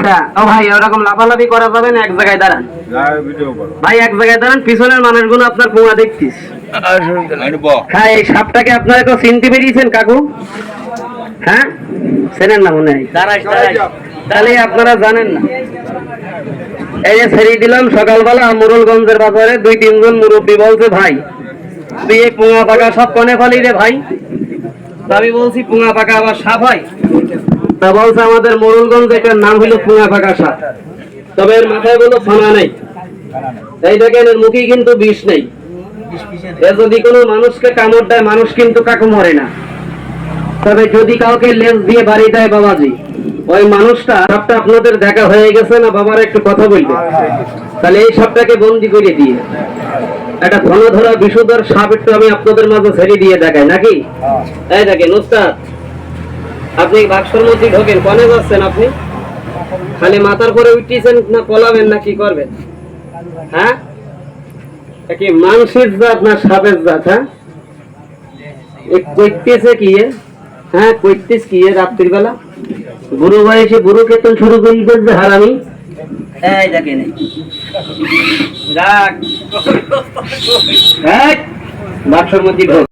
আচ্ছা ও ভাই ওরকম লাফালাফি করা যাবে না, এক জায়গায় দাঁড়ান ভাই, এক জায়গায় দাঁড়ান। পিছনের মানুষগুলো আপনার পুঙা দেখছিস। হ্যাঁ, এই সাপটাকে আপনারা কেউ চিনতে পেরেছেন কাকু? হ্যাঁ, চেনেন না মনে হয়, তাহলে আপনারা জানেন না। এই যে ছেড়ে দিলাম সকালবেলা মুরুলগঞ্জের বাজারে, 2-3 জন মুরব্বী বলছে ভাই তুই এই পুঙা পাকা সব কনে ফালি রে ভাই। আমি বলছি পুঙা পাকা আবার সাপ হয়? তা বলছে আমাদের মুরুলগঞ্জ এটার নাম হলো পুঙা পাকা সাপ, তবে এর মাথায় বলো ফানা নেই। এই দেখেন এর মুখে কিন্তু বিষ নেই। এ যদি কোনো মানুষকে কামড় দেয় মানুষ কিন্তু কাকু মরে না, তবে যদি কাউকে লেজ দিয়ে বাড়ি দেয় বাবাজি, ওই মানুষটা সাপটা আপনাদের দেখা হয়ে গেছে না বাবার একটু কথা বলবে, তাহলে এই সাপটাকে বন্দি করে দিয়ে একটা ঘন ধরা বিষধর সাপ একটু আমি আপনাদের মাঝে ছেড়ে দিয়ে দেখাই নাকি? এই দেখেন উস্তাদ, আপনি বাক্সর মধ্যে ঢোকেন, কনে যাচ্ছেন আপনি? খালি মাথার পরে উঠতেছেন না পলাবেন না কি করবেন? হ্যাঁ, কি মানুষের জাত না সাপের জাত? হ্যাঁ, কইতেছে কি? হ্যাঁ, কইতেছ কি রাত্রির বেলা? বুড়ো বয়সে বুড়ো কেতন শুরু করে দিয়েছে হারামি। এই দেখেন রাগ বাক্সর মধ্যে ঢোক।